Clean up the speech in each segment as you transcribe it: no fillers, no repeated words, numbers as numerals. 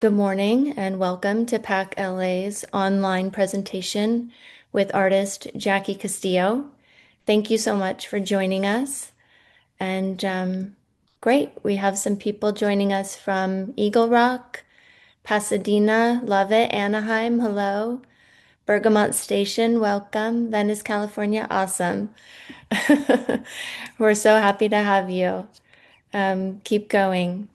Good morning and welcome to PAC LA's online presentation with artist Jackie Castillo. Thank you so much for joining us. And great, we have some people joining us from Eagle Rock, Pasadena, love it, Anaheim, hello, Bergamot Station, welcome, Venice, California, awesome. We're so happy to have you. Keep going.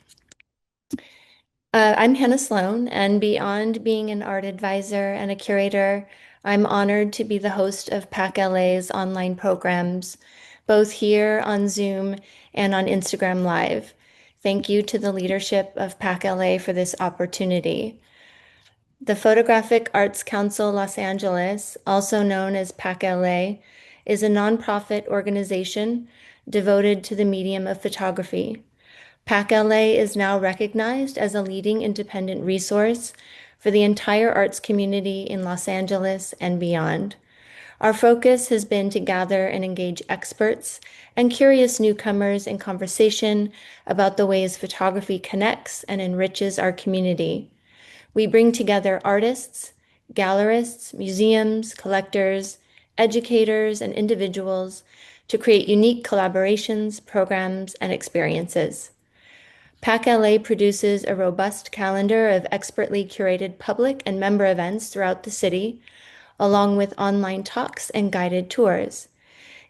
I'm Hannah Sloan, and beyond being an art advisor and a curator, I'm honored to be the host of PAC LA's online programs, both here on Zoom and on Instagram Live. Thank you to the leadership of PAC LA for this opportunity. The Photographic Arts Council Los Angeles, also known as PAC LA, is a nonprofit organization devoted to the medium of photography. PAC LA is now recognized as a leading independent resource for the entire arts community in Los Angeles and beyond. Our focus has been to gather and engage experts and curious newcomers in conversation about the ways photography connects and enriches our community. We bring together artists, gallerists, museums, collectors, educators, and individuals to create unique collaborations, programs, and experiences. PAC LA produces a robust calendar of expertly curated public and member events throughout the city, along with online talks and guided tours.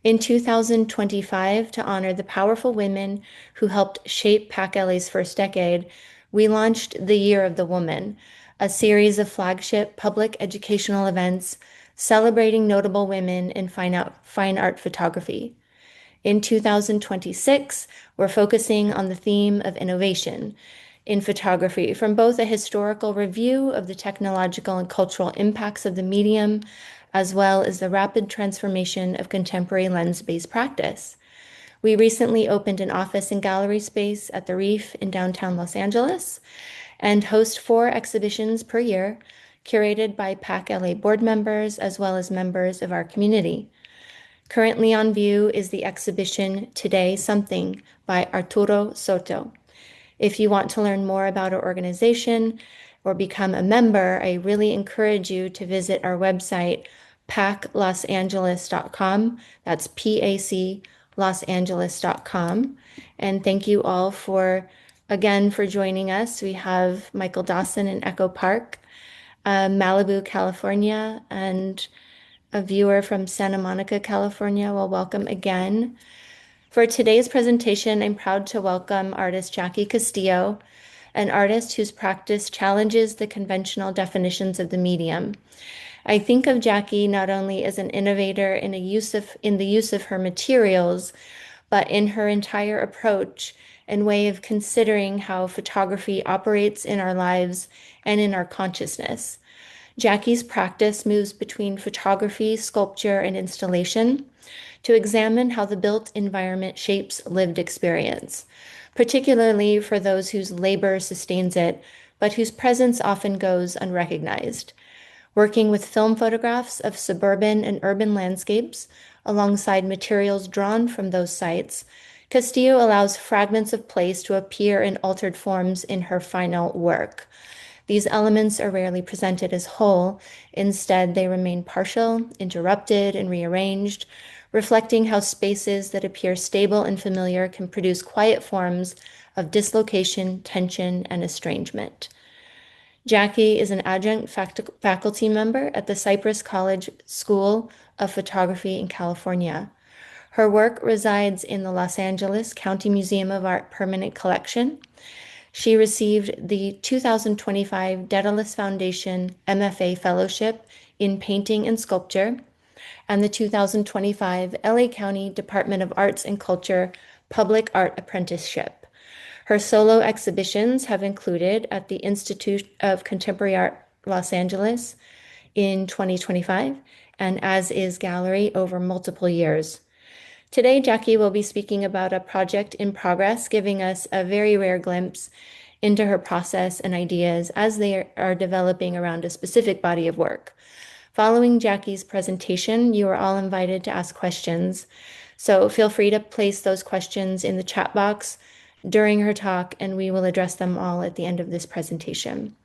In 2025, to honor the powerful women who helped shape PAC LA's first decade, we launched the Year of the Woman, a series of flagship public educational events celebrating notable women in fine art photography. In 2026, we're focusing on the theme of innovation in photography from both a historical review of the technological and cultural impacts of the medium, as well as the rapid transformation of contemporary lens-based practice. We recently opened an office and gallery space at the Reef in downtown Los Angeles and host 4 exhibitions per year, curated by PAC LA board members as well as members of our community. Currently on view is the exhibition Today Something by Arturo Soto. If you want to learn more about our organization or become a member, I really encourage you to visit our website, paclosangeles.com. That's PAC losangeles.com. And thank you all again, for joining us. We have Michael Dawson in Echo Park, Malibu, California, and a viewer from Santa Monica, California. Well, welcome again. For today's presentation, I'm proud to welcome artist Jackie Castillo, an artist whose practice challenges the conventional definitions of the medium. I think of Jackie not only as an innovator in the use of her materials, but in her entire approach and way of considering how photography operates in our lives and in our consciousness. Jackie's practice moves between photography, sculpture, and installation to examine how the built environment shapes lived experience, particularly for those whose labor sustains it, but whose presence often goes unrecognized. Working with film photographs of suburban and urban landscapes alongside materials drawn from those sites, Castillo allows fragments of place to appear in altered forms in her final work. These elements are rarely presented as whole. Instead, they remain partial, interrupted, and rearranged, reflecting how spaces that appear stable and familiar can produce quiet forms of dislocation, tension, and estrangement. Jackie is an adjunct faculty member at the Cypress College School of Photography in California. Her work resides in the Los Angeles County Museum of Art Permanent Collection. She received the 2025 Daedalus Foundation MFA Fellowship in Painting and Sculpture and the 2025 LA County Department of Arts and Culture Public Art Apprenticeship. Her solo exhibitions have included at the Institute of Contemporary Art Los Angeles in 2025 and As Is Gallery over multiple years. Today, Jackie will be speaking about a project in progress, giving us a very rare glimpse into her process and ideas as they are developing around a specific body of work. Following Jackie's presentation, you are all invited to ask questions. So feel free to place those questions in the chat box during her talk, and we will address them all at the end of this presentation.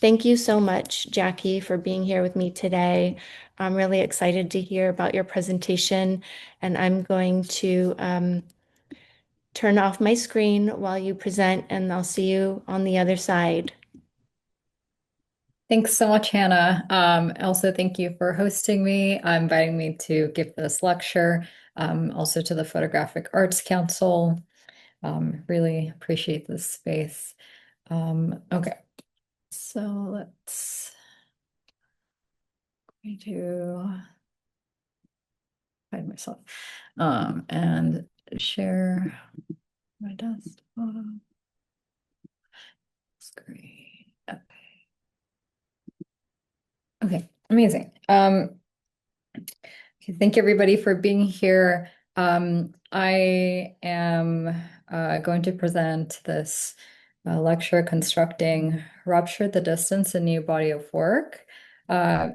Thank you so much, Jackie, for being here with me today. I'm really excited to hear about your presentation, and I'm going to turn off my screen while you present, and I'll see you on the other side. Thanks so much, Hannah. Also, thank you for hosting me, inviting me to give this lecture, also to the Photographic Arts Council. Really appreciate this space. Okay, so let's me to hide myself and share my desktop screen. Okay, amazing. Okay, thank you everybody for being here. I am going to present this lecture, Constructing Rupture, the Distance, a New Body of Work. Uh,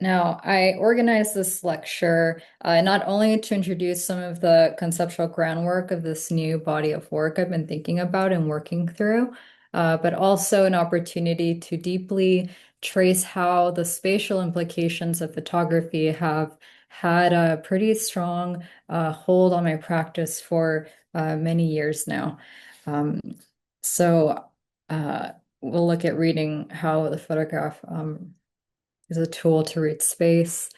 Now, I organized this lecture not only to introduce some of the conceptual groundwork of this new body of work I've been thinking about and working through, but also an opportunity to deeply trace how the spatial implications of photography have had a pretty strong hold on my practice for many years now. Um, so uh, we'll look at reading how the photograph is a tool to read space,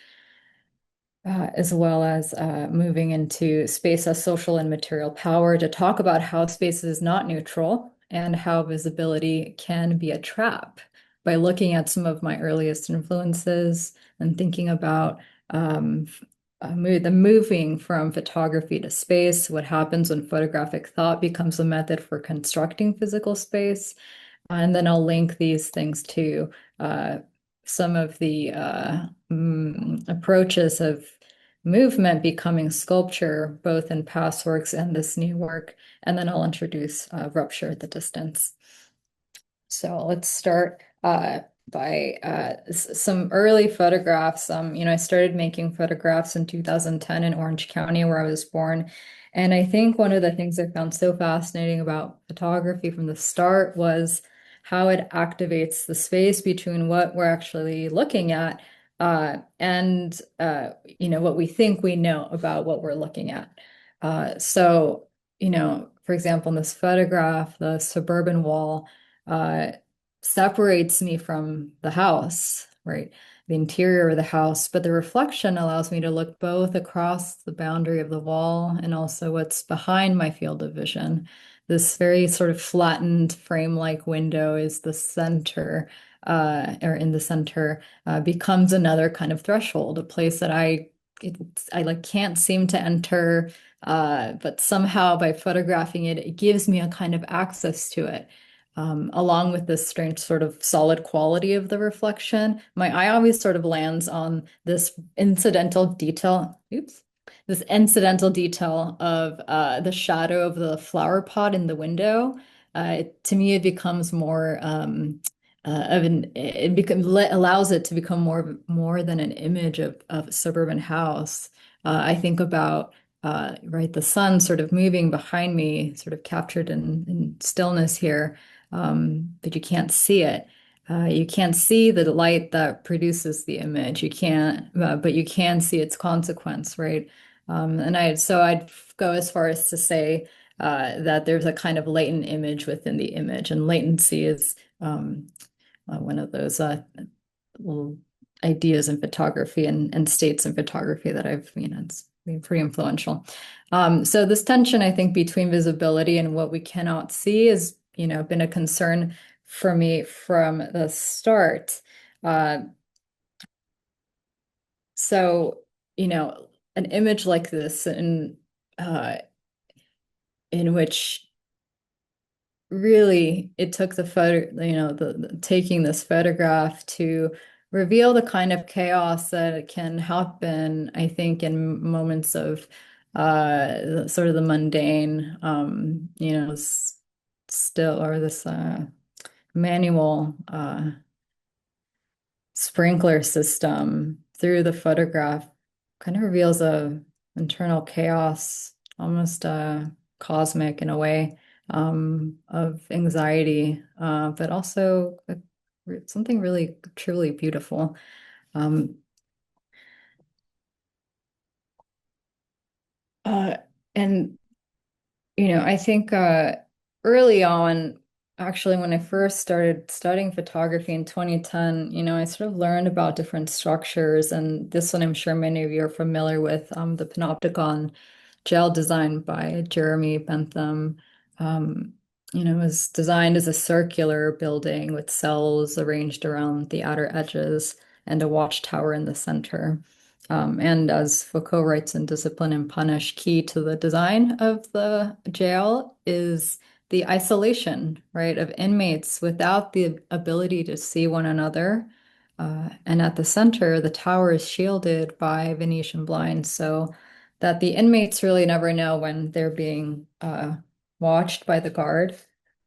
as well as moving into space as social and material power to talk about how space is not neutral and how visibility can be a trap by looking at some of my earliest influences and thinking about the moving from photography to space, what happens when photographic thought becomes a method for constructing physical space. And then I'll link these things to uh, some of the approaches of movement becoming sculpture, both in past works and this new work. And then I'll introduce Rupture at the Distance. So let's start by some early photographs. I started making photographs in 2010 in Orange County, where I was born. And I think one of the things I found so fascinating about photography from the start was how it activates the space between what we're actually looking at and what we think we know about what we're looking at. For example, in this photograph, the suburban wall uh, separates me from the house, right? The interior of the house, but the reflection allows me to look both across the boundary of the wall and also what's behind my field of vision. This very sort of flattened frame-like window is the center, or in the center, becomes another kind of threshold, a place that I like can't seem to enter, but somehow by photographing it, it gives me a kind of access to it. Along with this strange sort of solid quality of the reflection, my eye always sort of lands on this incidental detail. Oops. This incidental detail of the shadow of the flower pot in the window. To me, it becomes more of an. It becomes allows it to become more than an image of a suburban house. I think about right, the sun sort of moving behind me, sort of captured in stillness here, but you can't see it. You can't see the light that produces the image. You can't, but you can see its consequence, right? I'd go as far as to say that there's a kind of latent image within the image, and latency is one of those little ideas in photography and states in photography that it's been pretty influential. So this tension, I think, between visibility and what we cannot see has, been a concern for me from the start. Uh, so, an image like this uh, in which really it took the photo, taking this photograph to reveal the kind of chaos that can happen, I think, in moments of sort of the mundane, still or this manual sprinkler system through the photograph kind of reveals a internal chaos, almost cosmic in a way. of anxiety, but also something really truly beautiful. Um, uh, and I think early on, actually, when I first started studying photography in 2010, I sort of learned about different structures. And this one I'm sure many of you are familiar with, the panopticon gel designed by Jeremy Bentham. Um, it was designed as a circular building with cells arranged around the outer edges and a watchtower in the center. And as Foucault writes in Discipline and Punish, key to the design of the jail is the isolation, right, of inmates without the ability to see one another. And at the center, the tower is shielded by Venetian blinds so that the inmates really never know when they're being watched by the guard,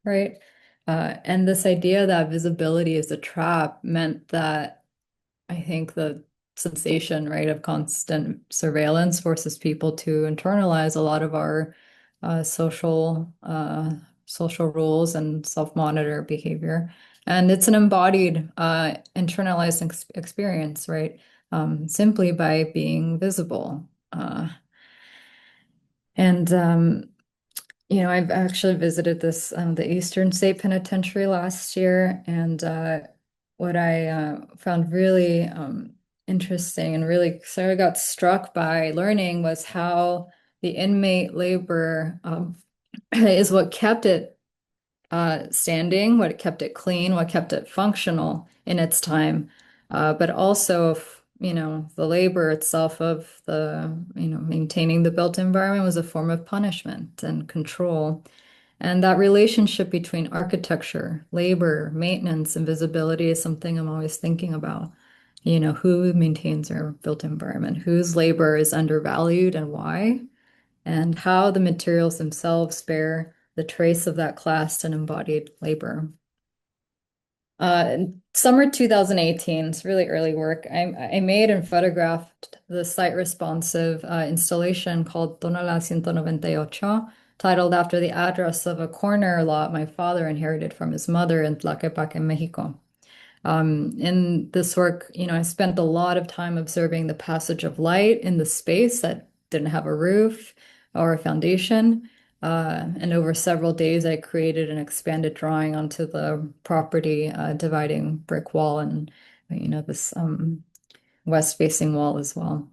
right? And this idea that visibility is a trap meant that I think the sensation, right, of constant surveillance forces people to internalize a lot of our social rules and self-monitor behavior. And it's an embodied, internalized experience, right? Simply by being visible. And I've actually visited this the Eastern State Penitentiary last year, and what I found really interesting and really sort of got struck by learning was how the inmate labor is what kept it standing, what kept it clean, what kept it functional in its time, but also, the labor itself of maintaining the built environment was a form of punishment and control. And that relationship between architecture, labor, maintenance, and visibility is something I'm always thinking about. Who maintains our built environment, whose labor is undervalued and why? And how the materials themselves bear the trace of that class and embodied labor. Summer 2018, it's really early work. I made and photographed the site responsive installation called Tonala 198, titled after the address of a corner lot my father inherited from his mother in Tlaquepaque, Mexico. In this work, I spent a lot of time observing the passage of light in the space that didn't have a roof or a foundation. And over several days, I created an expanded drawing onto the property, dividing brick wall and, this west-facing wall as well.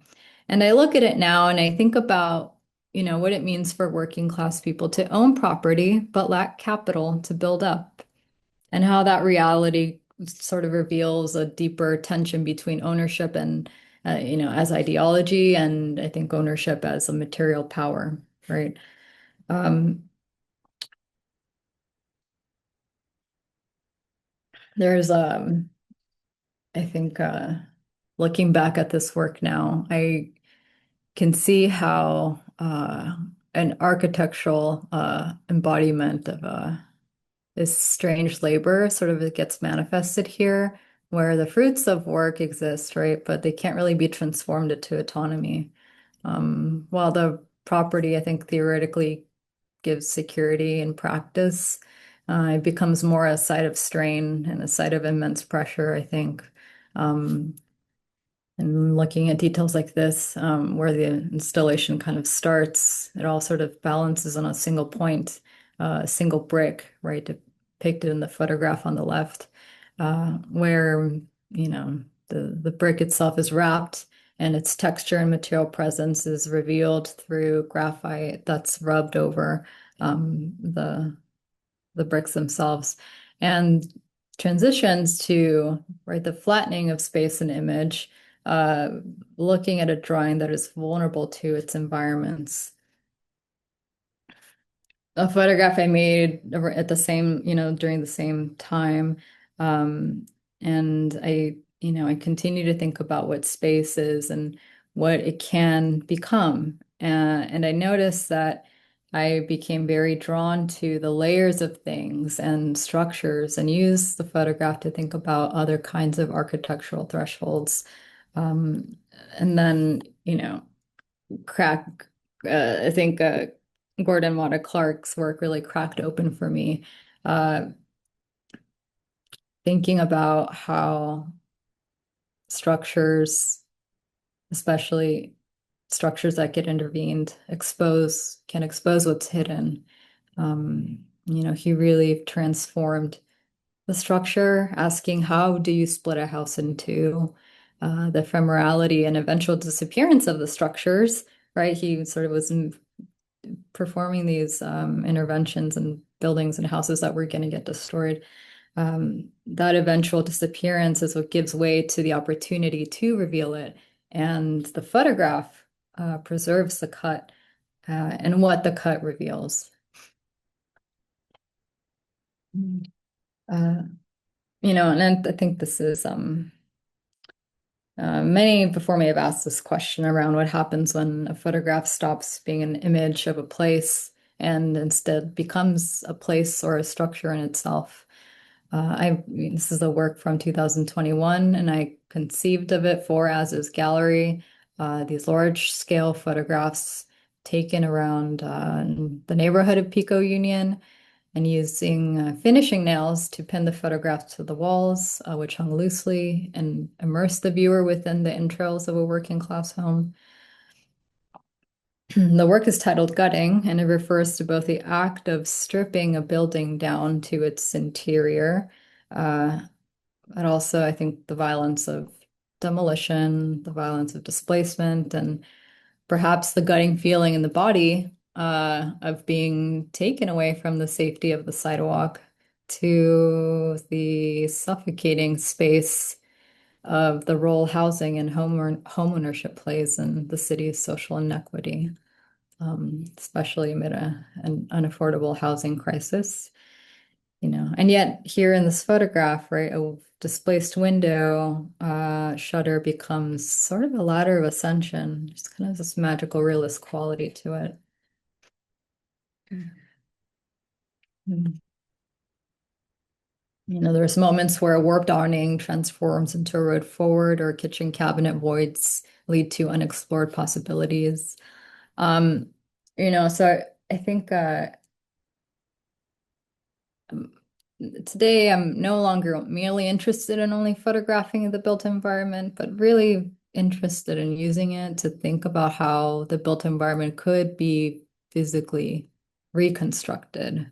And I look at it now and I think about, what it means for working class people to own property, but lack capital to build up and how that reality sort of reveals a deeper tension between ownership and, as ideology, and I think ownership as a material power, right? Um, there's, I think, looking back at this work now, I can see how an architectural embodiment of this strange labor sort of it gets manifested here, where the fruits of work exist, right? But they can't really be transformed into autonomy. While the property, I think, theoretically gives security in practice, it becomes more a site of strain and a site of immense pressure, I think. Um, and looking at details like this, where the installation kind of starts, it all sort of balances on a single point, a single brick, right, depicted in the photograph on the left, where, the brick itself is wrapped and its texture and material presence is revealed through graphite that's rubbed over the bricks themselves. And transitions to, right, the flattening of space and image, uh, looking at a drawing that is vulnerable to its environments. A photograph I made at the same, during the same time. Um, and I continue to think about what space is and what it can become. And I noticed that I became very drawn to the layers of things and structures and use the photograph to think about other kinds of architectural thresholds. Um, and then, crack, I think, Gordon Matta Clark's work really cracked open for me, uh, thinking about how structures, especially structures that get intervened, can expose what's hidden. He really transformed the structure, asking how do you split a house in two, the ephemerality and eventual disappearance of the structures, right? He sort of was performing these interventions in buildings and houses that were going to get destroyed. That eventual disappearance is what gives way to the opportunity to reveal it. And the photograph preserves the cut and what the cut reveals. Mm. Uh, and I think this is many before me have asked this question around what happens when a photograph stops being an image of a place and instead becomes a place or a structure in itself. This is a work from 2021, and I conceived of it for as is gallery. These large scale photographs taken around the neighborhood of Pico Union and using finishing nails to pin the photographs to the walls, which hung loosely and immersed the viewer within the entrails of a working class home. The work is titled Gutting, and it refers to both the act of stripping a building down to its interior, uh, but also, I think, the violence of demolition, the violence of displacement, and perhaps the gutting feeling in the body of being taken away from the safety of the sidewalk to the suffocating space of the role housing and home ownership plays in the city's social inequity, especially amid an unaffordable housing crisis. And yet here in this photograph, right, a displaced window shutter becomes sort of a ladder of ascension. There's kind of this magical realist quality to it. Mm. There's moments where a warped awning transforms into a road forward, or kitchen cabinet voids lead to unexplored possibilities. Um, so I think Um, today, I'm no longer merely interested in only photographing the built environment, but really interested in using it to think about how the built environment could be physically reconstructed.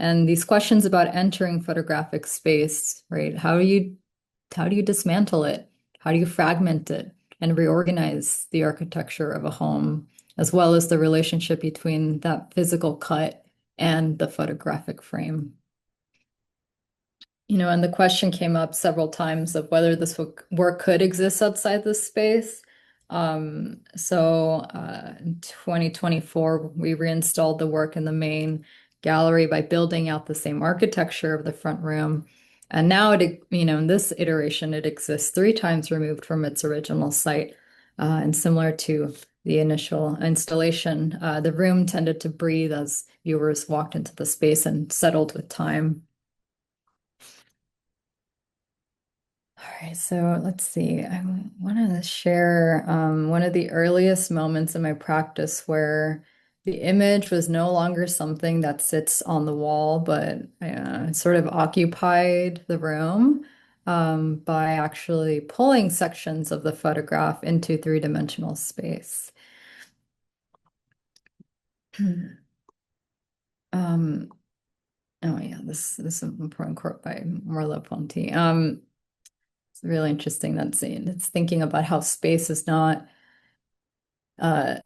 And these questions about entering photographic space, right? How do you dismantle it? How do you fragment it and reorganize the architecture of a home, as well as the relationship between that physical cut and the photographic frame? And the question came up several times of whether this work could exist outside this space. In 2024, we reinstalled the work in the main gallery by building out the same architecture of the front room. And now in this iteration, it exists 3 times removed from its original site. And similar to the initial installation, the room tended to breathe as viewers walked into the space and settled with time. All right, so let's see. I wanted to share one of the earliest moments in my practice where the image was no longer something that sits on the wall, but sort of occupied the room by actually pulling sections of the photograph into three-dimensional space. Um, oh yeah, this is an important quote by Merleau-Ponty. It's really interesting that scene. It's thinking about how space is uh, not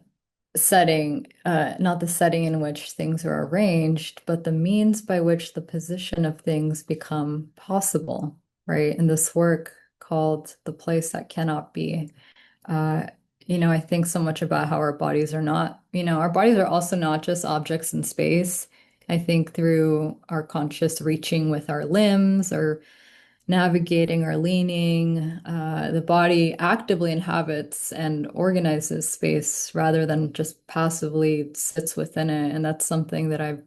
the setting in which things are arranged, but the means by which the position of things become possible, right? In this work called The Place That Cannot Be, uh, I think so much about how our bodies are not, our bodies are also not just objects in space. I think through our conscious reaching with our limbs or navigating or leaning, the body actively inhabits and organizes space rather than just passively sits within it. And that's something that I've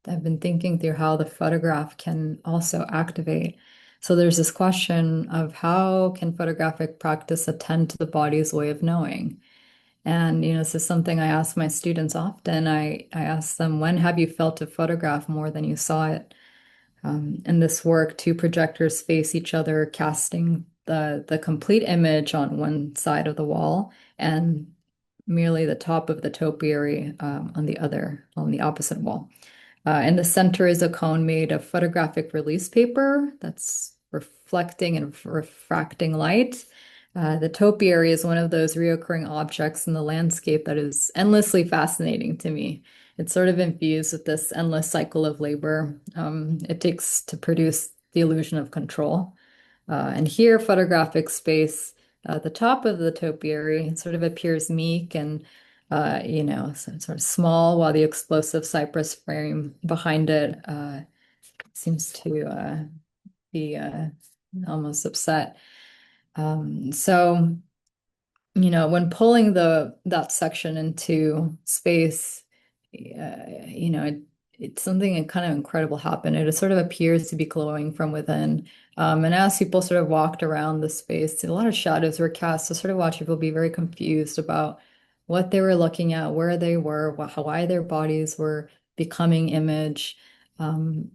been thinking through how the photograph can also activate. So there's this question of how can photographic practice attend to the body's way of knowing? And, this is something I ask my students often. I ask them, when have you felt a photograph more than you saw it? In this work, two projectors face each other, casting the complete image on one side of the wall and merely the top of the topiary on the opposite wall. In the center is a cone made of photographic release paper that's reflecting and refracting light. The topiary is one of those reoccurring objects in the landscape that is endlessly fascinating to me. It's sort of infused with this endless cycle of labor it takes to produce the illusion of control. And here, photographic space, the top of the topiary sort of appears meek and, sort of small, while the explosive cypress frame behind it seems to be almost upset. So, when pulling that section into space, it's something kind of incredible happened. It sort of appears to be glowing from within. And as people sort of walked around the space, a lot of shadows were cast to sort of watch people be very confused about what they were looking at, where they were, why their bodies were becoming image. Um,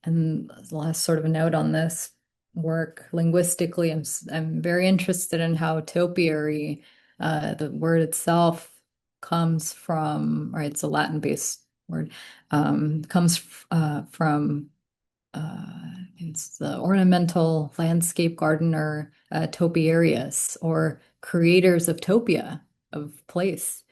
and the last sort of note on this work, linguistically, I'm very interested in how topiary, the word itself comes from, or it's a Latin-based word, comes from it's the ornamental landscape gardener topiarius, or creators of topia, of place,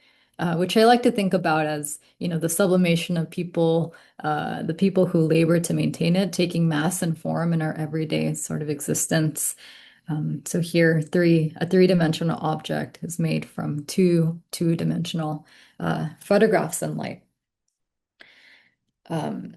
which I like to think about as, the sublimation of people, the people who labor to maintain it, taking mass and form in our everyday sort of existence. So here, a three-dimensional object is made from two-dimensional photographs in light. Um,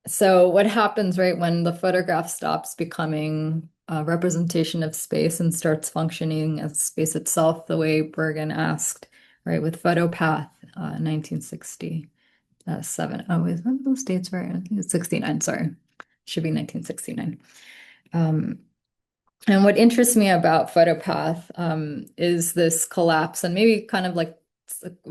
So what happens, right, when the photograph stops becoming a representation of space and starts functioning as space itself, the way Bergen asked, right, with PhotoPath, 1967. Oh, is one of those dates right? I think it's 69, sorry. Should be 1969. Um, and what interests me about PhotoPath is this collapse and maybe kind of like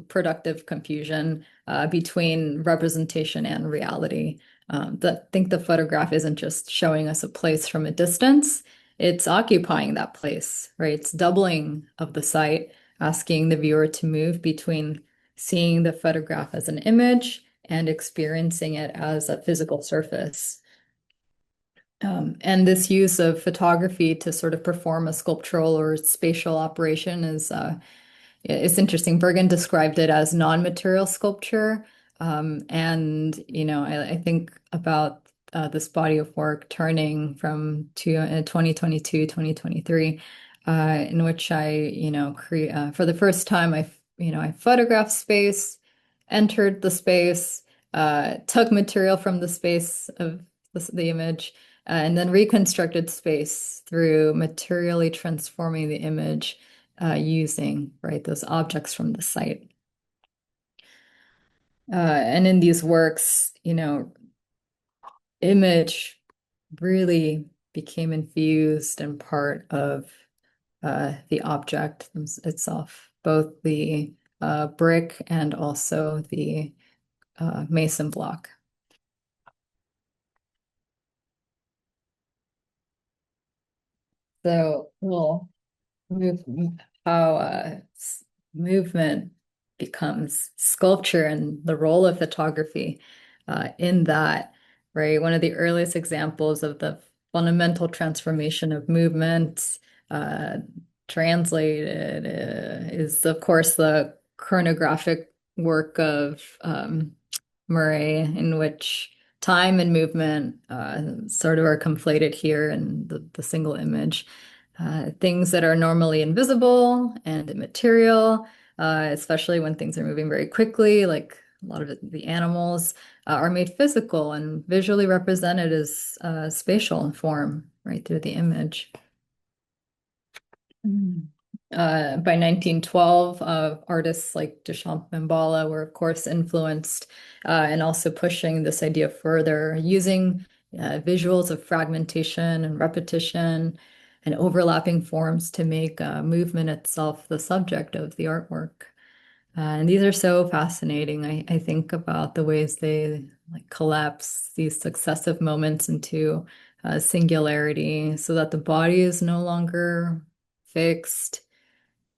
productive confusion between representation and reality. I think the photograph isn't just showing us a place from a distance, it's occupying that place, right? It's doubling of the site, asking the viewer to move between seeing the photograph as an image and experiencing it as a physical surface. And this use of photography to sort of perform a sculptural or spatial operation is it's interesting. Bergen described it as non-material sculpture. And, I think about this body of work turning from 2022, 2023, in which I, for the first time, I photographed space, entered the space, took material from the space of the image, and then reconstructed space through materially transforming the image using, right, those objects from the site. And in these works, image really became infused and part of the object itself, both the brick and also the mason block. So we'll move how movement becomes sculpture and the role of photography in that, right? One of the earliest examples of the fundamental transformation of movement translated is, of course, the chronographic work of Murray, in which time and movement sort of are conflated here in the single image. Things that are normally invisible and immaterial, especially when things are moving very quickly, like a lot of the animals, are made physical and visually represented as spatial in form, right through the image. Mm. By 1912, artists like Duchamp and Bala were, of course, influenced and also pushing this idea further, using visuals of fragmentation and repetition. and overlapping forms to make movement itself the subject of the artwork. And these are so fascinating. I think about the ways they like collapse these successive moments into singularity so that the body is no longer fixed,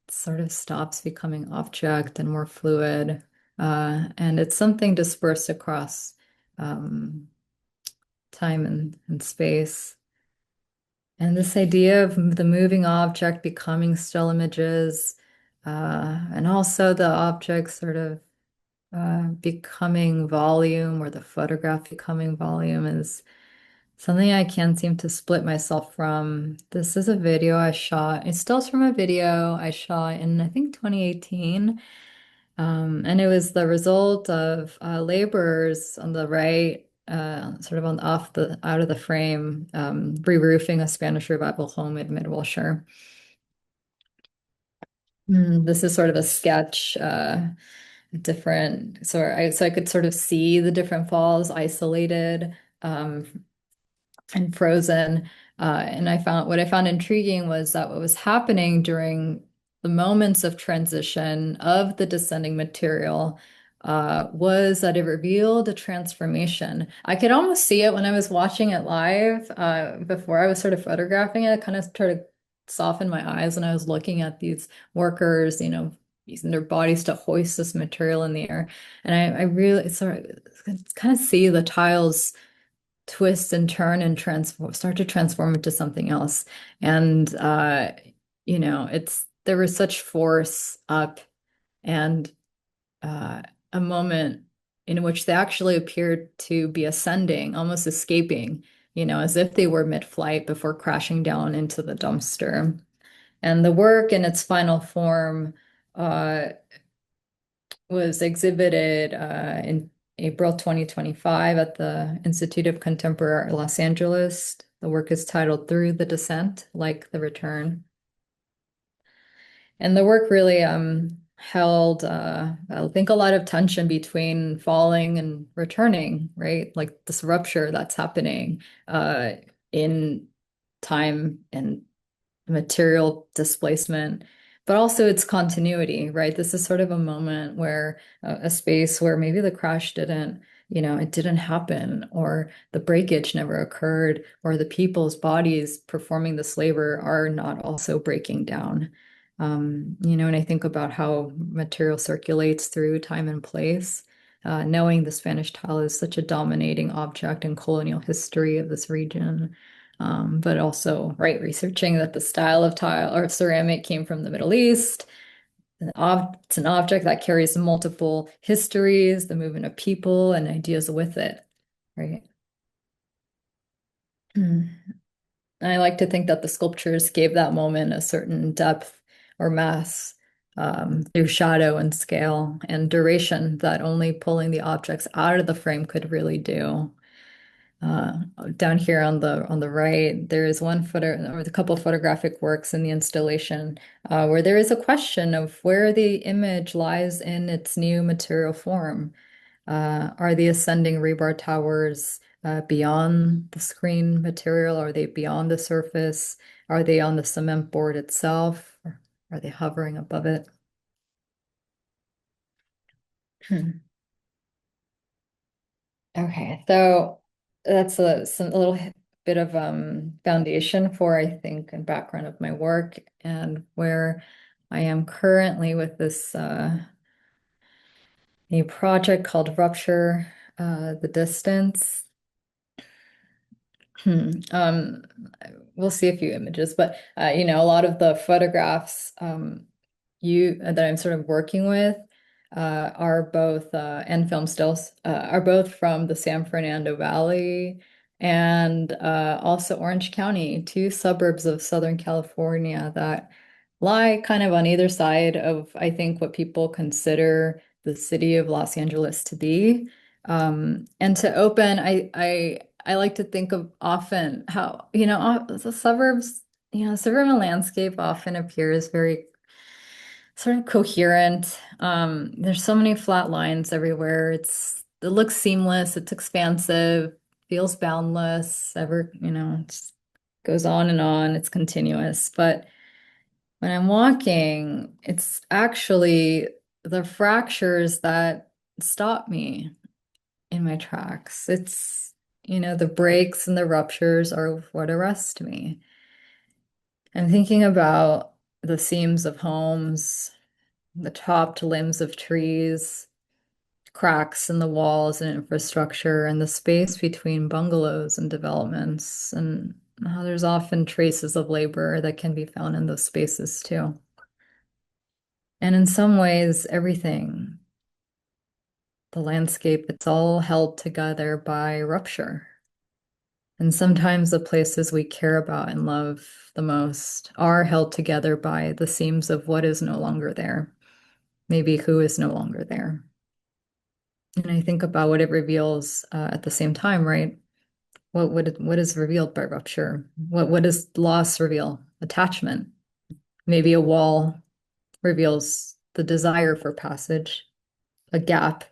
it sort of stops becoming object and more fluid. And it's something dispersed across um, time and space. And this idea of the moving object becoming still images, and also the object sort of becoming volume or the photograph becoming volume is something I can't seem to split myself from. This is a video I shot. It stills from a video I shot in, I think, 2018. And it was the result of laborers on the right, sort of on off the out of the frame, re-roofing a Spanish Revival home in Mid-Wilshire. This is sort of a sketch, different. So I could sort of see the different falls isolated. And frozen. And I found what I found intriguing was that what was happening during the moments of transition of the descending material was that it revealed a transformation. I could almost see it when I was watching it live before I was sort of photographing it. Kind of started to soften my eyes when I was looking at these workers, using their bodies to hoist this material in the air. And I really sort of kind of see the tiles twist and turn and transform, start to transform into something else. And it's there was such force up and uh, a moment in which they actually appeared to be ascending, almost escaping, as if they were mid-flight before crashing down into the dumpster. And the work in its final form uh, was exhibited in April 2025 at the Institute of Contemporary Art, Los Angeles. The work is titled Through the Descent, Like the Return. And the work really held, I think, a lot of tension between falling and returning, right? Like this rupture that's happening in time and material displacement, but also its continuity, right? This is sort of a moment where a space where maybe the crash didn't, it didn't happen, or the breakage never occurred, or the people's bodies performing this labor are not also breaking down. And I think about how material circulates through time and place. Knowing the Spanish tile is such a dominating object in colonial history of this region, but also, right, researching that the style of tile or ceramic came from the Middle East. It's an object that carries multiple histories, the movement of people and ideas with it, right? And I like to think that the sculptures gave that moment a certain depth or mass through shadow and scale and duration that only pulling the objects out of the frame could really do. Uh, Down here on the right, there is one photo or a couple photographic works in the installation where there is a question of where the image lies in its new material form. Are the ascending rebar towers beyond the screen material? Are they beyond the surface? Are they on the cement board itself? Or are they hovering above it? Okay, so that's a little bit of foundation for, I think, and background of my work and where I am currently with this new project called Rupture, the Distance. Um, we'll see a few images, but a lot of the photographs you that I'm sort of working with are both and film stills are both from the San Fernando Valley and also Orange County, two suburbs of Southern California that lie kind of on either side of, I think, what people consider the city of Los Angeles to be. And to open, I like to think of often how, the suburbs, suburban landscape often appears very sort of coherent. There's so many flat lines everywhere. It looks seamless, it's expansive, feels boundless, it's goes on and on, it's continuous. But when I'm walking, it's actually the fractures that stop me in my tracks. It's, the breaks and the ruptures are what arrest me. I'm thinking about the seams of homes, the chopped limbs of trees, cracks in the walls and infrastructure, and the space between bungalows and developments, and how there's often traces of labor that can be found in those spaces too. And in some ways, everything, the landscape, it's all held together by rupture. And sometimes the places we care about and love the most are held together by the seams of what is no longer there, maybe who is no longer there. And I think about what it reveals at the same time, right? What is revealed by rupture? What does loss reveal? Attachment. Maybe a wall reveals the desire for passage. A gap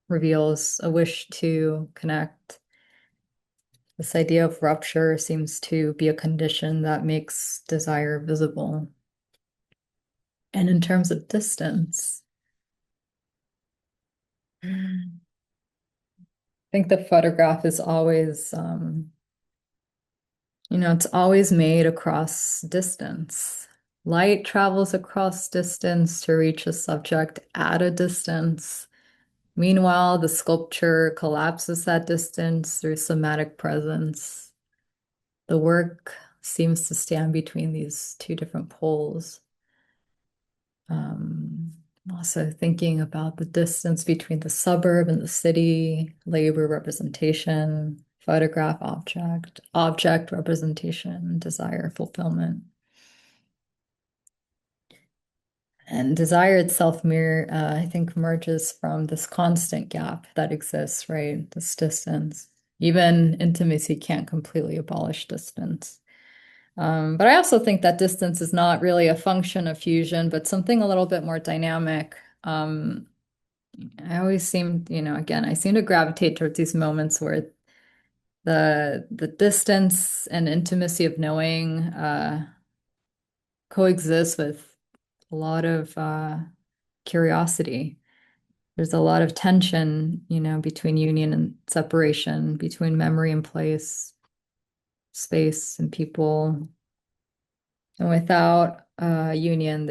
reveals a wish to connect. This idea of rupture seems to be a condition that makes desire visible. And in terms of distance, I think the photograph is always, it's always made across distance. Light travels across distance to reach a subject at a distance. Meanwhile, the sculpture collapses that distance through somatic presence. The work seems to stand between these two different poles. Um, Also thinking about the distance between the suburb and the city, labor representation, photograph object representation, desire fulfillment. And desire itself I think, merges from this constant gap that exists, right? This distance. Even intimacy can't completely abolish distance. But I also think that distance is not really a function of fusion, but something a little bit more dynamic. I always seem, again, I seem to gravitate towards these moments where the distance and intimacy of knowing coexist with a lot of curiosity. There's a lot of tension, between union and separation, between memory and place, space and people. And without union,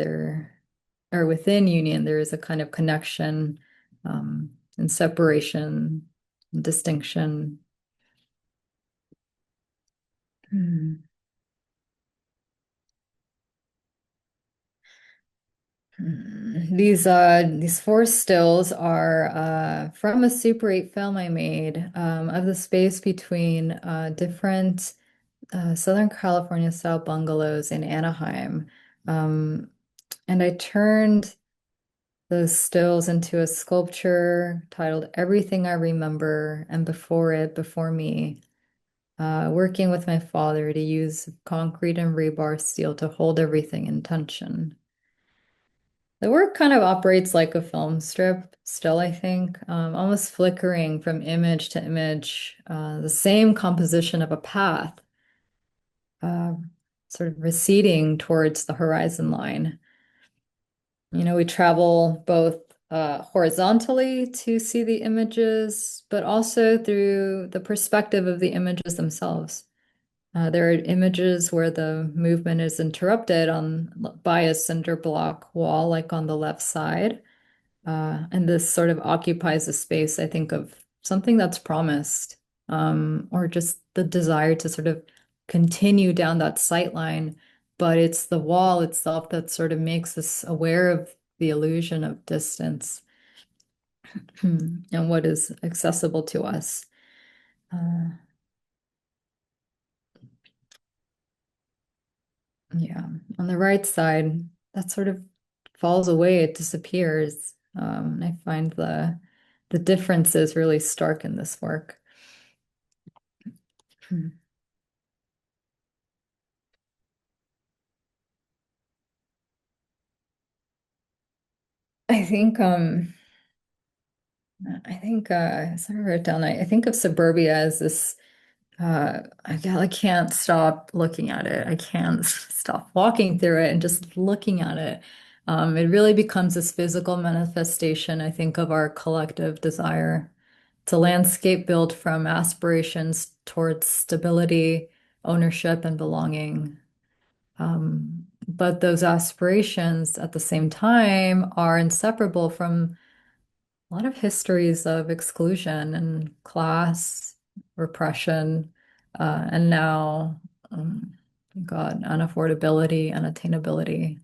or within union, there is a kind of connection and separation, and distinction. Hmm. These four stills are from a Super 8 film I made of the space between different Southern California style bungalows in Anaheim. Um, and I turned those stills into a sculpture titled Everything I Remember, and before me, working with my father to use concrete and rebar steel to hold everything in tension. The work kind of operates like a film strip, still, I think, almost flickering from image to image, the same composition of a path, uh, sort of receding towards the horizon line. We travel both horizontally to see the images, but also through the perspective of the images themselves. There are images where the movement is interrupted by a cinder block wall, like on the left side. And this sort of occupies a space, I think, of something that's promised, or just the desire to sort of continue down that sight line. But it's the wall itself that sort of makes us aware of the illusion of distance and what is accessible to us. Uh, yeah, on the right side, that sort of falls away, it disappears. And I find the differences really stark in this work. I think I think I sort of wrote down I think of suburbia as this I can't stop looking at it. I can't stop walking through it and just looking at it. It really becomes this physical manifestation, I think, of our collective desire. It's a landscape built from aspirations towards stability, ownership, and belonging. But those aspirations at the same time are inseparable from a lot of histories of exclusion and class, repression, and now, God, unaffordability, unattainability.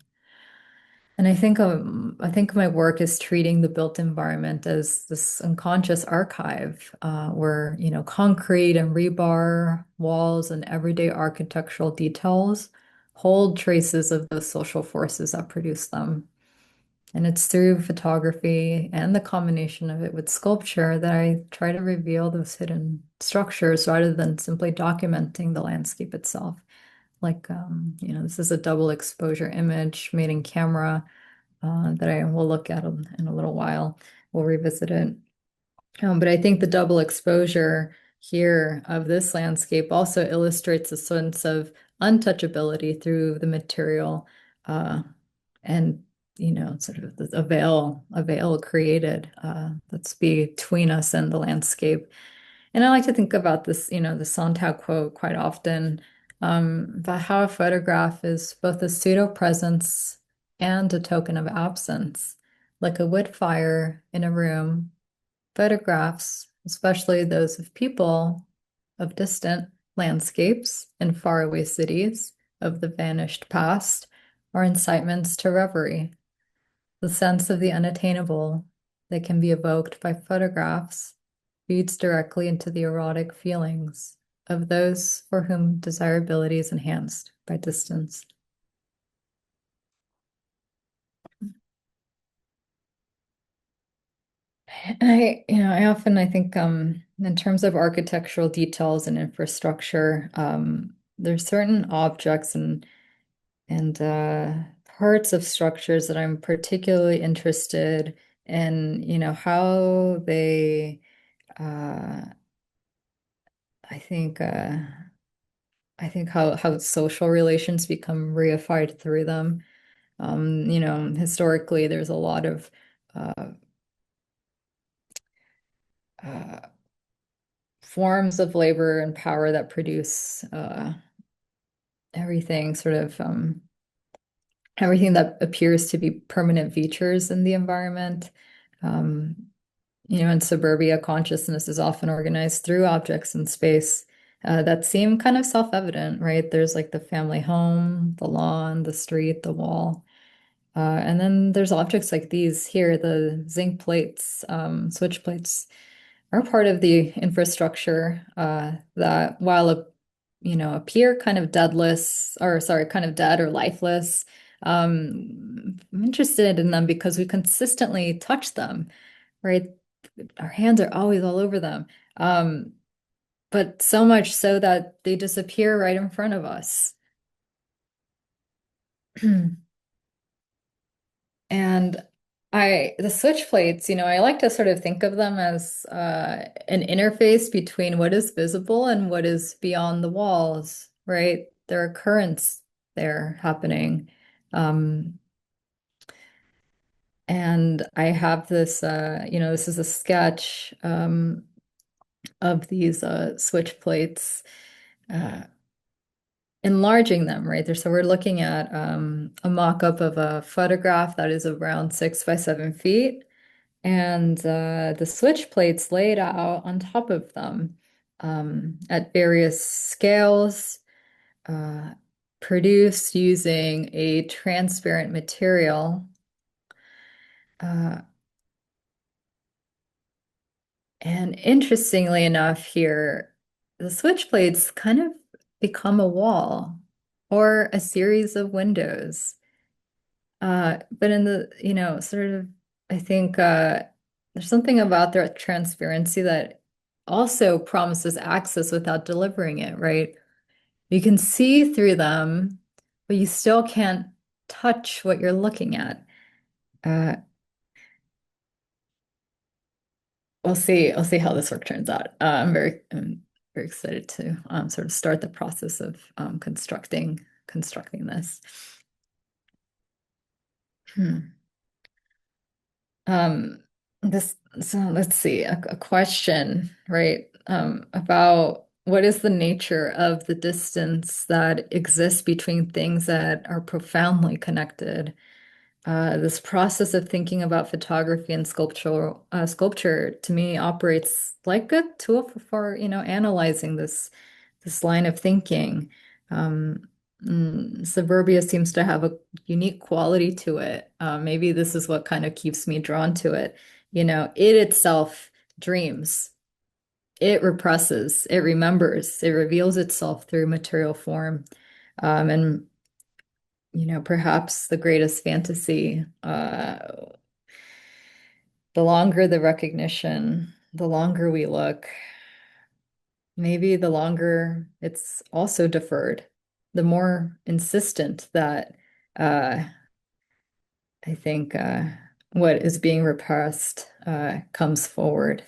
And I think my work is treating the built environment as this unconscious archive, where, concrete and rebar walls and everyday architectural details hold traces of the social forces that produce them. And it's through photography and the combination of it with sculpture that I try to reveal those hidden structures rather than simply documenting the landscape itself. Like, this is a double exposure image made in camera that I will look at in a little while. We'll revisit it. But I think the double exposure here of this landscape also illustrates a sense of untouchability through the material, and sort of a veil created that's between us and the landscape. And I like to think about this, the Sontag quote quite often, about how a photograph is both a pseudo presence and a token of absence. Like a wood fire in a room, photographs, especially those of people, of distant landscapes and faraway cities, of the vanished past, are incitements to reverie. The sense of the unattainable that can be evoked by photographs feeds directly into the erotic feelings of those for whom desirability is enhanced by distance. I often I think in terms of architectural details and infrastructure, there's certain objects and parts of structures that I'm particularly interested in, how they uh I think I think how social relations become reified through them. Historically there's a lot of uh uh forms of labor and power that produce everything sort of everything that appears to be permanent features in the environment. Um, in suburbia, consciousness is often organized through objects in space that seem kind of self-evident, right? There's like the family home, the lawn, the street, the wall. And then there's objects like these here, the zinc plates, switch plates, are part of the infrastructure that while appear kind of deadless, or sorry, kind of dead or lifeless. I'm interested in them because we consistently touch them, right? Our hands are always all over them. Um, but so much so that they disappear right in front of us. And the switch plates, I like to sort of think of them as an interface between what is visible and what is beyond the walls, right? There are currents there happening. Um, and I have this, this is a sketch of these switch plates, uh, enlarging them, right there. So we're looking at a mock-up of a photograph that is around 6 by 7 feet. And the switch plates laid out on top of them at various scales, uh, produced using a transparent material. Uh, and interestingly enough, here, the switch plates kind of become a wall or a series of windows. But in the, sort of, I think there's something about their transparency that also promises access without delivering it, right? You can see through them, but you still can't touch what you're looking at. Uh, we'll see. I'll see how this work turns out. I'm very very excited to sort of start the process of constructing this. Hmm. Um, so let's see, a question, right? About what is the nature of the distance that exists between things that are profoundly connected? This process of thinking about photography and sculpture to me operates like a tool for analyzing this line of thinking. Um, Suburbia seems to have a unique quality to it. Maybe this is what kind of keeps me drawn to it. It itself dreams, it represses, it remembers, it reveals itself through material form. And perhaps the greatest fantasy, the longer the recognition, the longer we look, maybe the longer it's also deferred, the more insistent that uh, I think what is being repressed comes forward.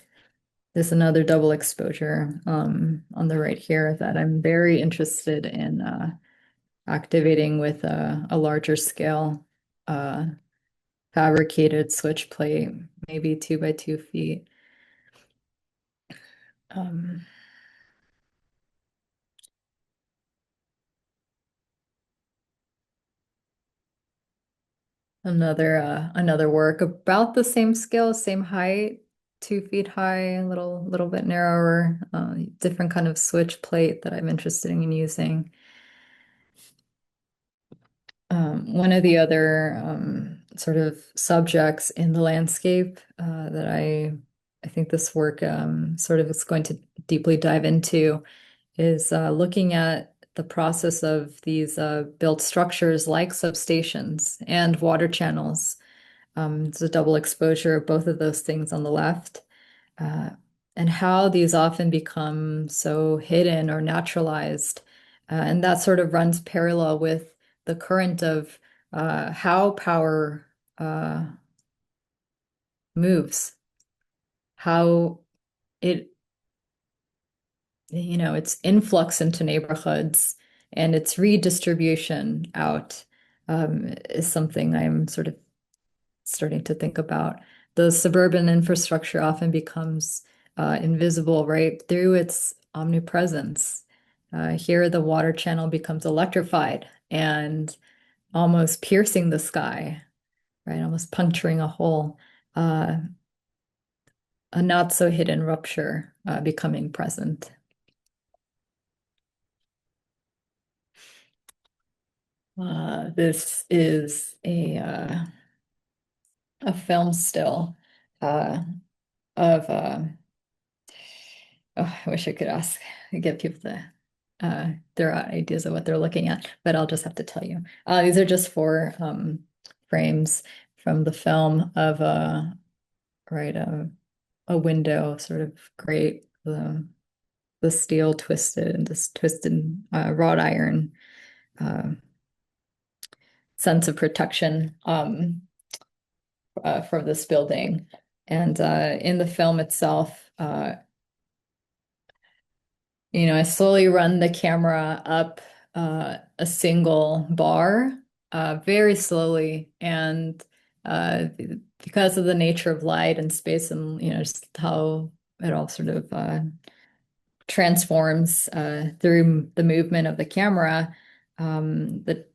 There's another double exposure on the right here that I'm very interested in activating with a larger scale uh, fabricated switch plate, maybe 2 by 2 feet. Um, another work about the same scale, same height, 2 feet high, a little bit narrower, different kind of switch plate that I'm interested in using. One of the other sort of subjects in the landscape that I think this work sort of is going to deeply dive into is looking at the process of these built structures like substations and water channels. It's a double exposure of both of those things on the left, uh, and how these often become so hidden or naturalized. And that sort of runs parallel with the current of how power uh, moves, how it its influx into neighborhoods and its redistribution out is something I'm sort of starting to think about. The suburban infrastructure often becomes invisible right through its omnipresence. Here, the water channel becomes electrified and almost piercing the sky, right? Almost puncturing a hole. Uh, a not so hidden rupture becoming present. This is a film still uh, of oh, I wish I could get people to throw out ideas of what they're looking at, but I'll just have to tell you. These are just four frames from the film of right a window, sort of great the steel twisted and this twisted wrought iron uh, sense of protection for this building. And in the film itself, I slowly run the camera up a single bar, very slowly, and because of the nature of light and space, and just how it all sort of transforms through the movement of the camera, the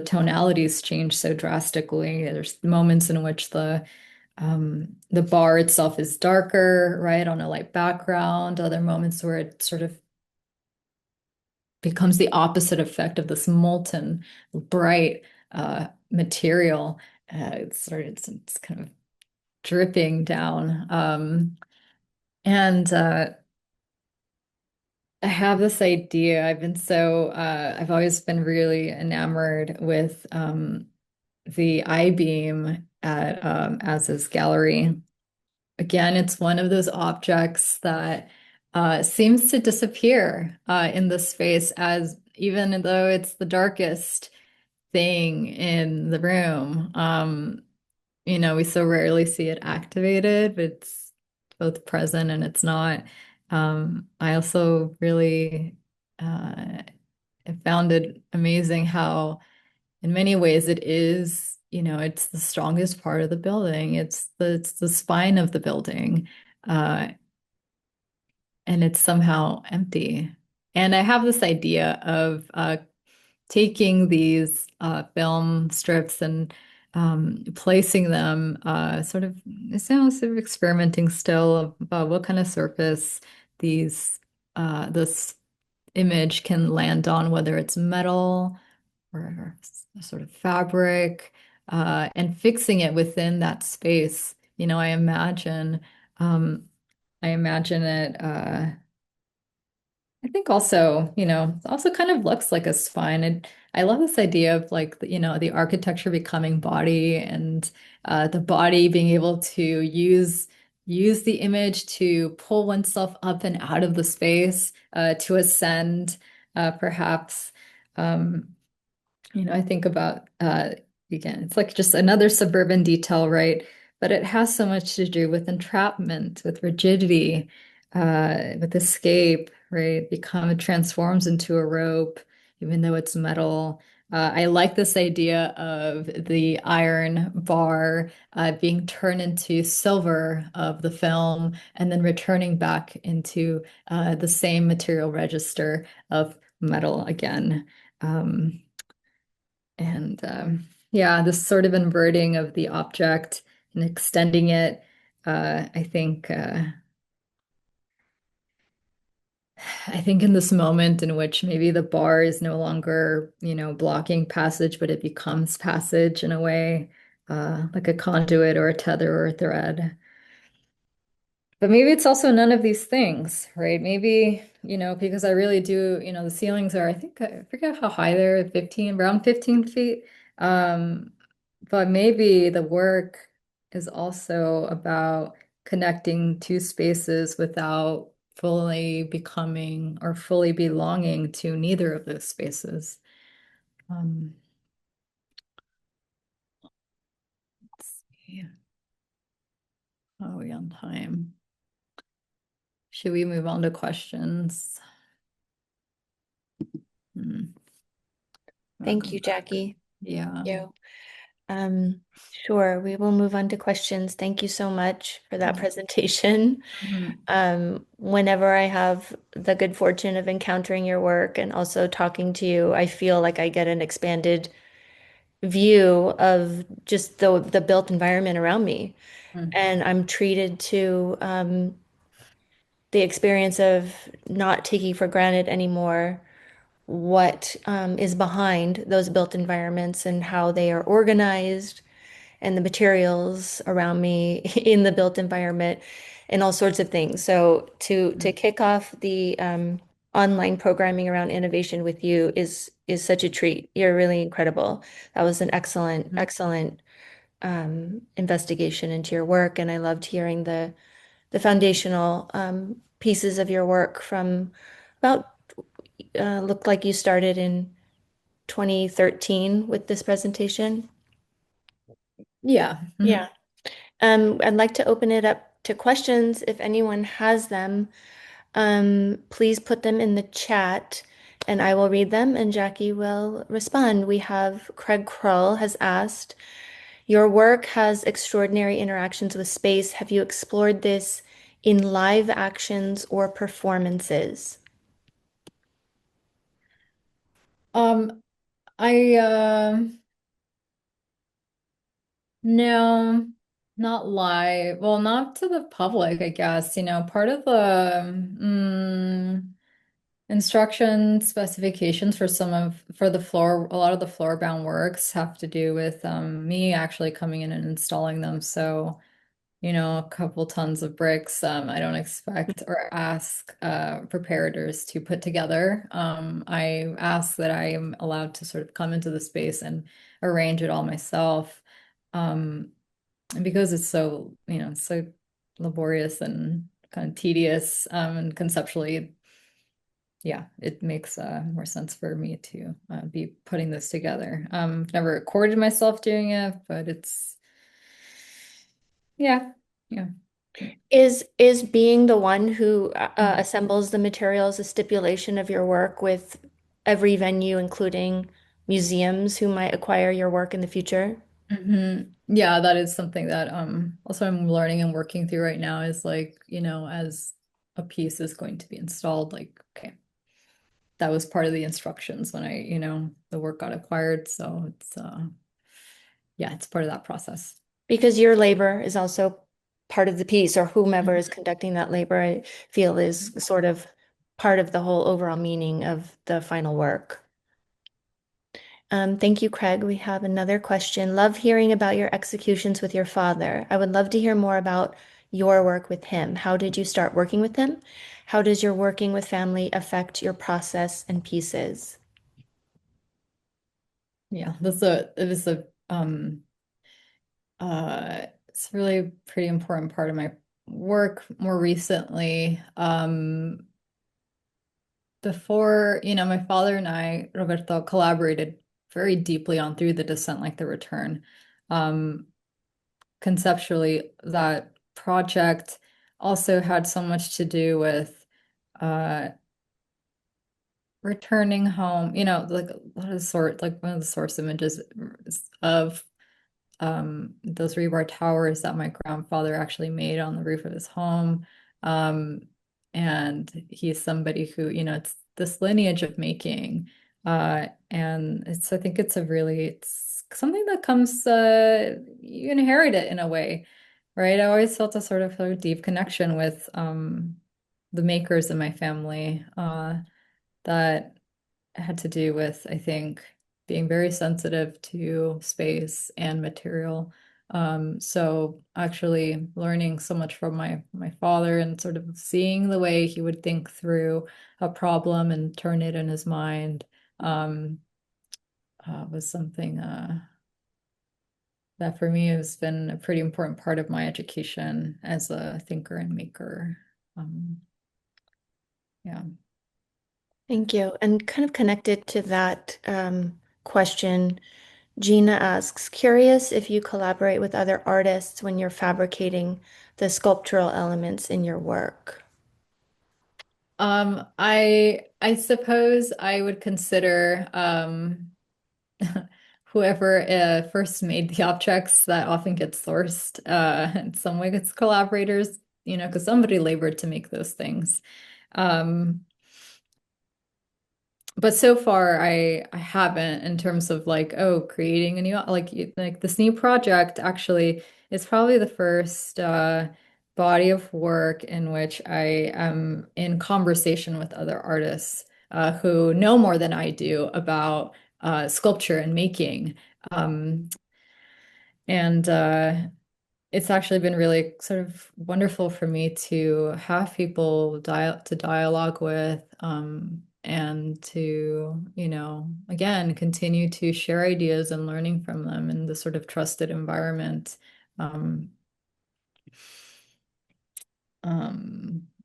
tonalities change so drastically. There's moments in which the bar itself is darker, right, on a light background. Other moments where it sort of becomes the opposite effect of this molten, bright material. It's kind of dripping down. And I have this idea. I've always been really enamored with the I-beam at As's gallery. Again, it's one of those objects that seems to disappear in the space, as even though it's the darkest thing in the room. We so rarely see it activated, but it's both present and it's not. I also really uh, found it amazing how, in many ways, it is, it's the strongest part of the building. It's the spine of the building, uh, and it's somehow empty. And I have this idea of taking these film strips and placing them sort of experimenting still about what kind of surface this image can land on, whether it's metal or a sort of fabric, and fixing it within that space. Um, I imagine it. I think also, it also kind of looks like a spine. And I love this idea of like, the architecture becoming body, and the body being able to use the image to pull oneself up and out of the space, to ascend, perhaps. Um, I think about again, it's like just another suburban detail, right? But it has so much to do with entrapment, with rigidity, with escape, right? It transforms into a rope, even though it's metal. I like this idea of the iron bar being turned into silver of the film, and then returning back into the same material register of metal again. Um, and yeah, this sort of inverting of the object and extending it, I think, I think in this moment in which maybe the bar is no longer, blocking passage, but it becomes passage in a way, like a conduit or a tether or a thread. But maybe it's also none of these things, right? Maybe, because I really do, the ceilings are, I think, I forget how high they're, 15, around 15 feet. Um, but maybe the work is also about connecting two spaces without fully becoming or fully belonging to neither of those spaces. Um, let's see. How are we on time? Should we move on to questions? Hmm. Thank Welcome you, back. Jackie. Yeah. You. Um, sure, we will move on to questions. Thank you so much for that presentation. Mhm. Whenever I have the good fortune of encountering your work and also talking to you, I feel like I get an expanded view of just the built environment around me. Mhm. And I'm treated to the experience of not taking for granted anymore what is behind those built environments and how they are organized and the materials around me in the built environment and all sorts of things. So to kick off the online programming around innovation with you is such a treat. You're really incredible. That was an excellent investigation into your work, and I loved hearing the foundational pieces of your work from about looked like you started in 2013 with this presentation. Yeah. Yeah. Mhm. I'd like to open it up to questions if anyone has them. Please put them in the chat and I will read them and Jackie will respond. We have Craig Krull has asked, your work has extraordinary interactions with space. Have you explored this in live actions or performances? Um, I no, not live. Well, not to the public, I guess. Part of the instruction specifications for the floor, a lot of the floor bound works have to do with me actually coming in and installing them. So, a couple tons of bricks. I don't expect or ask preparators to put together. I ask that I am allowed to sort of come into the space and arrange it all myself. Um, and because it's so, so laborious and kind of tedious, and conceptually, yeah, it makes more sense for me to be putting this together. Never recorded myself doing it, but it's, yeah, yeah. Is being the one who assembles the materials a stipulation of your work with every venue, including museums who might acquire your work in the future? Yeah, that is something that also I'm learning and working through right now is like, as a piece is going to be installed, like, okay, that was part of the instructions when the work got acquired. So it's yeah, it's part of that process. Because your labor is also part of the piece, or whomever Mhm. is conducting that labor, I feel is sort of part of the whole overall meaning of the final work. Thank you, Craig. We have another question. Love hearing about your executions with your father. I would love to hear more about your work with him. How did you start working with him? How does your working with family affect your process and pieces? Yeah, it's a really pretty important part of my work more recently. Before, my father and I, Roberto, collaborated very deeply on Through the Descent, like the Return. Um, Conceptually, that project also had so much to do with uh, returning home, like a lot of like one of the source images of those rebar towers that my grandfather actually made on the roof of his home. Um, and he's somebody who, it's this lineage of making. And I think it's something that comes, you inherit it in a way, right? I always felt a sort of deep connection with the makers in my family, that had to do with, I think, being very sensitive to space and material. So actually learning so much from my father and sort of seeing the way he would think through a problem and turn it in his mind, um, was something that for me has been a pretty important part of my education as a thinker and maker. Um, yeah. Thank you. And kind of connected to that question, Gina asks, curious if you collaborate with other artists when you're fabricating the sculptural elements in your work. I suppose I would consider whoever first made the objects that often gets sourced. In some way, it's collaborators, because somebody labored to make those things. Um, but so far, I haven't in terms of like, oh, creating a new like this new project actually is probably the first body of work in which I am in conversation with other artists who know more than I do about sculpture and making. Um, and it's actually been really sort of wonderful for me to have people dialogue with, and to, again, continue to share ideas and learning from them in this sort of trusted environment. Um,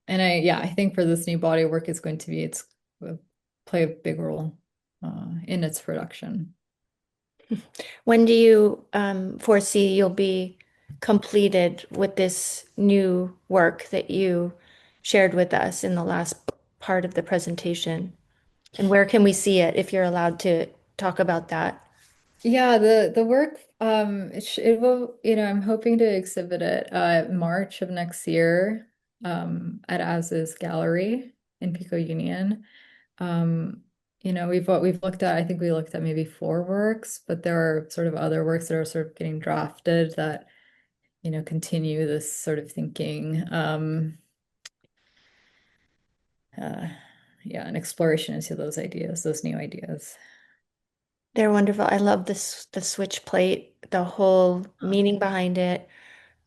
yeah, I think for this new body of work, it's play a big role in its production. When do you foresee you'll be completed with this new work that you shared with us in the last part of the presentation? And where can we see it if you're allowed to talk about that? Yeah, the work it will, I'm hoping to exhibit it March of next year at As's Gallery in Pico Union. Um we've looked at, I think we looked at maybe four works, but there are sort of other works that are sort of getting drafted that, continue this sort of thinking. Uh yeah, an exploration into those ideas, those new ideas. They're wonderful. I love this the switch plate, the whole meaning behind it,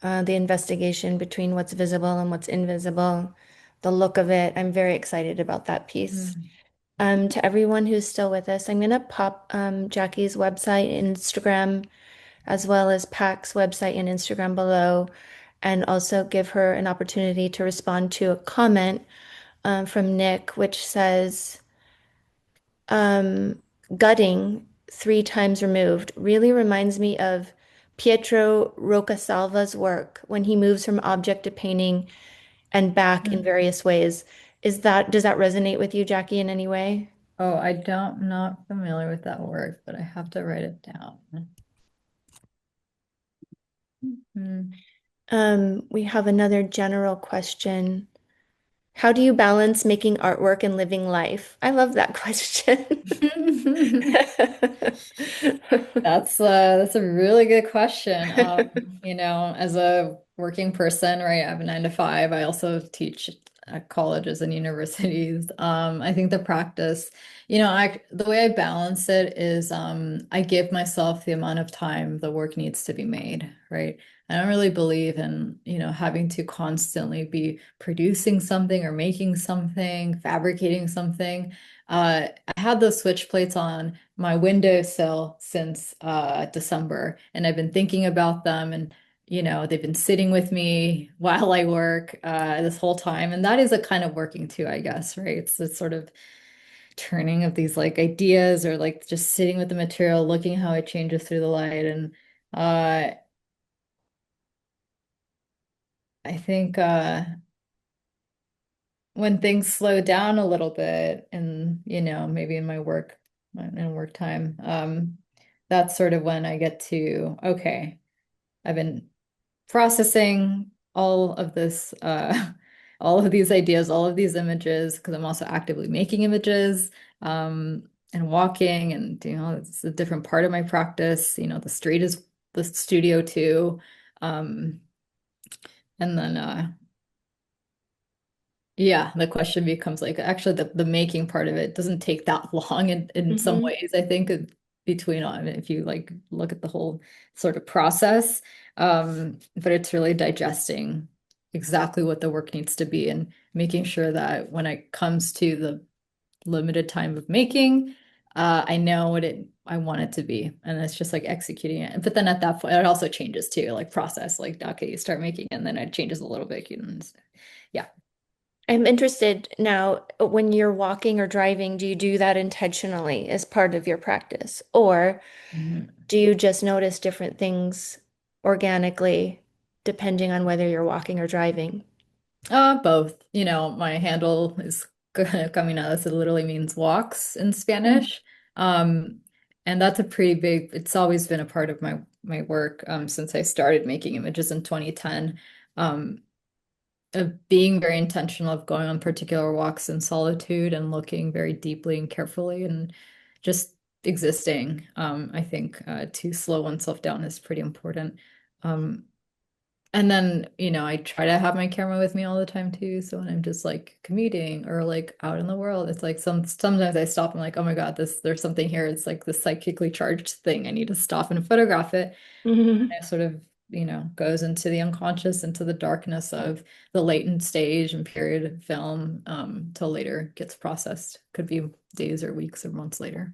the investigation between what's visible and what's invisible, the look of it. I'm very excited about that piece. Mhm. To everyone who's still with us, I'm gonna pop Jackie's website and Instagram, as well as Pac's website and Instagram below, and also give her an opportunity to respond to a comment from Nick, which says, um, gutting 3 times removed really reminds me of Pietro Rocasalva's work when he moves from object to painting and back in Mm. various ways. Does that resonate with you, Jackie, in any way? Oh, I'm not familiar with that word, but I have to write it down. Mm. We have another general question. How do you balance making artwork and living life? I love that question. That's a really good question. As a working person, right, I have a 9 to 5. I also teach at colleges and universities. I think the practice, the way I balance it is I give myself the amount of time the work needs to be made, right? I don't really believe in, having to constantly be producing something or making something, fabricating something. I had those switch plates on my windowsill since December, and I've been thinking about them, and they've been sitting with me while I work this whole time, and that is a kind of working too, I guess, right? It's this sort of turning of these like ideas, or like just sitting with the material, looking how it changes through the light, and uh, I think when things slow down a little bit, and maybe in my work in work time, that's sort of when I get to, okay, I've been processing all of this all of these ideas, all of these images, because I'm also actively making images, and walking, and it's a different part of my practice. The street is the studio too. um and then Yeah, the question becomes like, actually the making part of it doesn't take that long in some hmm ways, I think, between if you like look at the whole sort of process. But it's really digesting exactly what the work needs to be, and making sure that when it comes to the limited time of making, I know what I want it to be. And it's just like executing it. But then at that point, it also changes too, like process, like, okay, you start making and then it changes a little bit. Yeah. I'm interested now, when you're walking or driving, do you do that intentionally as part of your practice? Or Mhm. do you just notice different things organically depending on whether you're walking or driving? Both. My handle is caminadas. It literally means walks in Mm. Spanish. Um, and that's a pretty big, it's always been a part of my work since I started making images in 2010. Um, of being very intentional, of going on particular walks in solitude and looking very deeply and carefully, and just existing. I think to slow oneself down is pretty important. Um, and then, I try to have my camera with me all the time too. So when I'm just like commuting or like out in the world, it's like sometimes I stop and like, oh my God, there's something here. It's like this psychically charged thing. I need to stop and photograph it. Mhm. It sort of, goes into the unconscious, into the darkness of the latent stage and period of film, till later gets processed. Could be days or weeks or months later.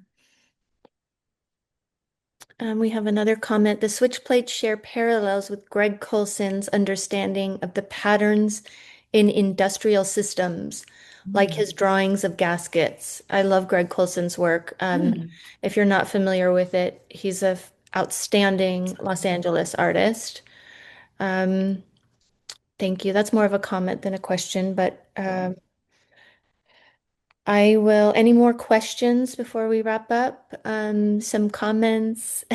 We have another comment. The switch plates share parallels with Greg Coulson's understanding of the patterns in industrial systems, like Mm. his drawings of gaskets. I love Greg Coulson's work. Mm. If you're not familiar with it, he's a outstanding Los Angeles artist. Um, thank you. That's more of a comment than a question, but Yeah. I will. Any more questions before we wrap up? Some comments.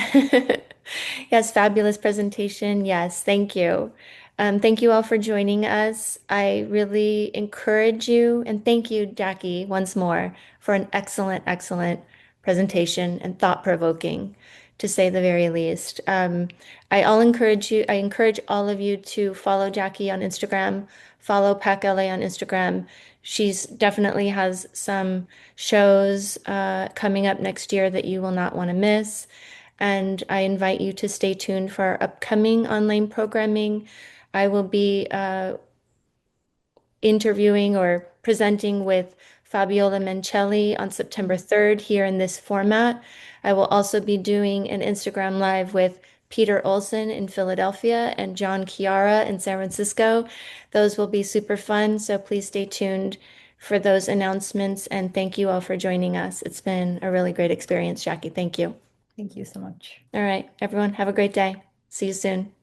Yes, fabulous presentation. Yes, thank you. Thank you all for joining us. I really encourage you, and thank you, Jackie, once more for an excellent, excellent presentation and thought-provoking, to say the very least. I encourage all of you to follow Jackie on Instagram, follow Pac LA on Instagram. She's definitely has some shows coming up next year that you will not want to miss. And I invite you to stay tuned for our upcoming online programming. I will be interviewing or presenting with Fabiola Mencelli on September 3rd here in this format. I will also be doing an Instagram Live with Peter Olson in Philadelphia and John Chiara in San Francisco. Those will be super fun, so please stay tuned for those announcements. And thank you all for joining us. It's been a really great experience, Jackie. Thank you. Thank you so much. All right, everyone, have a great day. See you soon.